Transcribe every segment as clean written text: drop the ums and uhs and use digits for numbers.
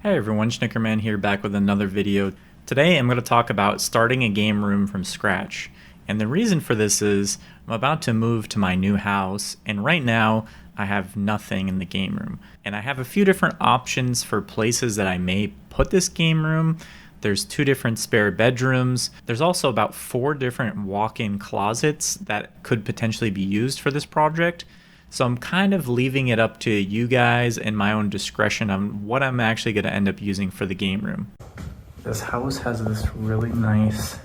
Hey everyone, Shnickerman here, back with another video. Today I'm going to talk about starting a game room from scratch. And the reason for this is I'm about to move to my new house, and right now I have nothing in the game room. And I have a few different options for places that I may put this game room. There's 2 different spare bedrooms. There's also about 4 different walk-in closets that could potentially be used for this project. So I'm kind of leaving it up to you guys and my own discretion on what I'm actually going to end up using for the game room. This house has this really nice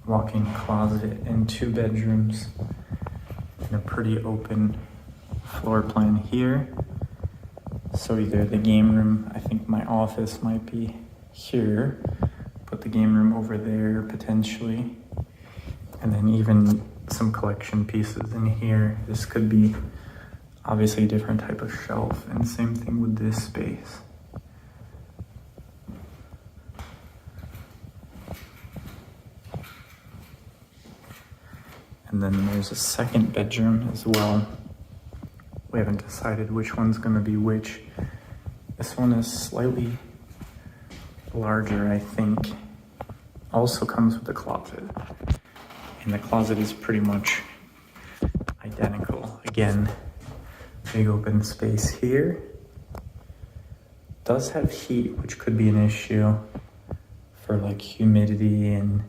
walk-in closet and 2 bedrooms and a pretty open floor plan here. So either the game room, I think my office might be here, put the game room over there potentially, and then even some collection pieces in here. This could be obviously a different type of shelf, and same thing with this space. And then there's a second bedroom as well. We haven't decided which one's going to be which. This one is slightly larger, I think. Also comes with a closet. And the closet is pretty much identical. Again, big open space here. Does have heat, which could be an issue for like humidity and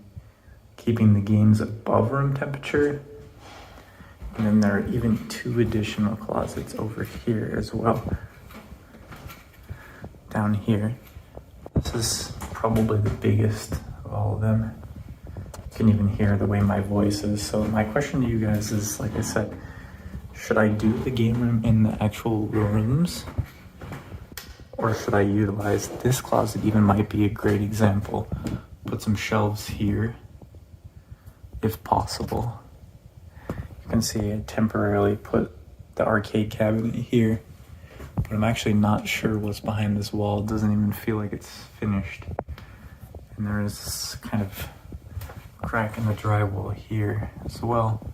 keeping the games above room temperature. And then there are even 2 additional closets over here as well. Down here. This is probably the biggest of all of them. You can even hear the way my voice is. So my question to you guys is, like I said, should I do the game room in the actual rooms? Or should I utilize this closet? Even might be a great example. Put some shelves here, if possible. You can see I temporarily put the arcade cabinet here, but I'm actually not sure what's behind this wall. It doesn't even feel like it's finished. And there is this kind of crack in the drywall here as well.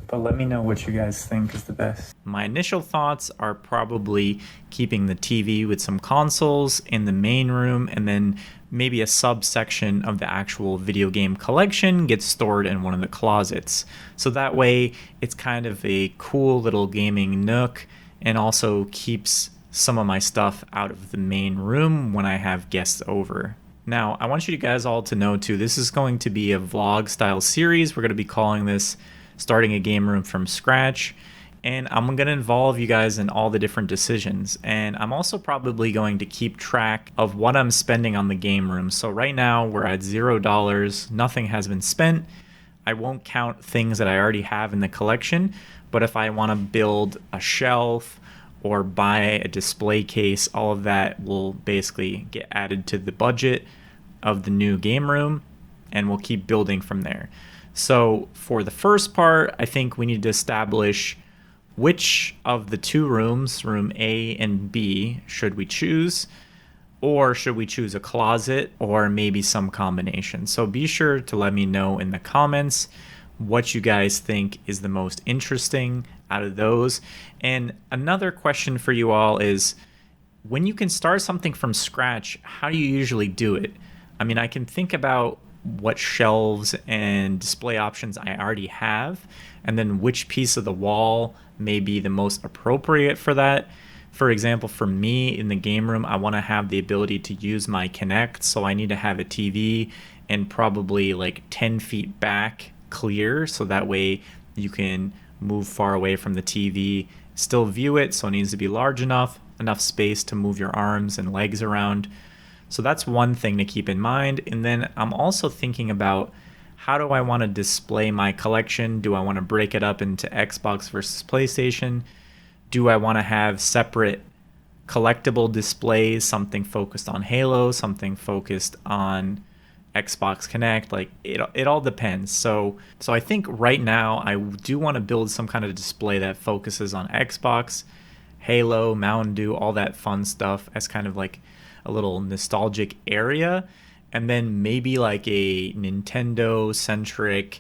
But let me know what you guys think is the best. My initial thoughts are probably keeping the TV with some consoles in the main room, and then maybe a subsection of the actual video game collection gets stored in one of the closets. So that way it's kind of a cool little gaming nook, and also keeps some of my stuff out of the main room when I have guests over. Now, I want you guys all to know too, this is going to be a vlog style series. We're going to be calling this Starting a Game Room from Scratch, and I'm going to involve you guys in all the different decisions. And I'm also probably going to keep track of what I'm spending on the game room. So right now we're at $0. Nothing has been spent. I won't count things that I already have in the collection, but if I want to build a shelf or buy a display case, all of that will basically get added to the budget of the new game room, and we'll keep building from there. So for the first part, I think we need to establish which of the 2 rooms, room A and B, should we choose, or should we choose a closet, or maybe some combination. So be sure to let me know in the comments what you guys think is the most interesting out of those. And another question for you all is, when you can start something from scratch, how do you usually do it? I mean, I can think about what shelves and display options I already have, and then which piece of the wall may be the most appropriate for that. For example, for me in the game room, I want to have the ability to use my Kinect, so I need to have a TV and probably like 10 feet back clear, so that way you can move far away from the TV, still view it, so it needs to be large enough space to move your arms and legs around. So that's one thing to keep in mind. And then I'm also thinking about, how do I want to display my collection? Do I want to break it up into Xbox versus PlayStation? Do I want to have separate collectible displays, something focused on Halo, something focused on Xbox Kinect? Like it all depends. So I think right now I do want to build some kind of display that focuses on Xbox, Halo, Mountain Dew, all that fun stuff as kind of like a little nostalgic area, and then maybe like a Nintendo centric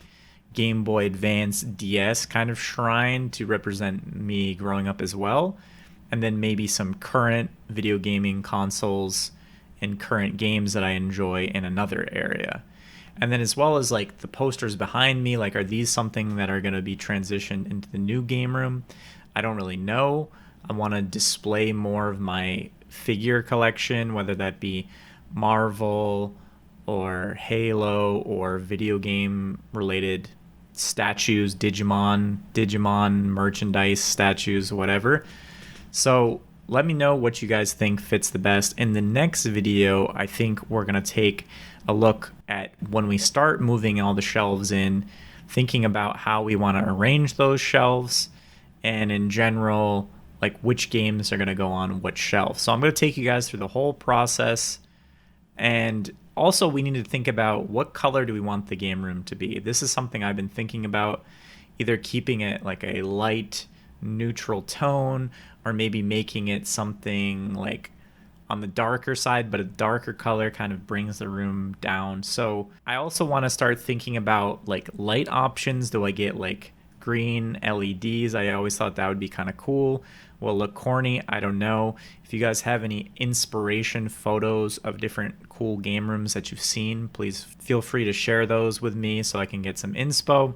Game Boy Advance DS kind of shrine to represent me growing up as well. and then maybe some current video gaming consoles and current games that I enjoy in another area. And then as well as like the posters behind me, like are these something that are going to be transitioned into the new game room? I don't really know. I want to display more of my figure collection, whether that be Marvel or Halo or video game related statues, Digimon merchandise, statues, whatever. So let me know what you guys think fits the best. In the next video, I think we're going to take a look at when we start moving all the shelves in, thinking about how we want to arrange those shelves, and in general, like which games are going to go on what shelf. So I'm going to take you guys through the whole process. And also, we need to think about what color do we want the game room to be. This is something I've been thinking about, either keeping it like a light neutral tone or maybe making it something like on the darker side, but a darker color kind of brings the room down. So I also want to start thinking about like light options. Do I get like green LEDs? I always thought that would be kind of cool. Will look corny, I don't know. If you guys have any inspiration photos of different cool game rooms that you've seen, please feel free to share those with me so I can get some inspo.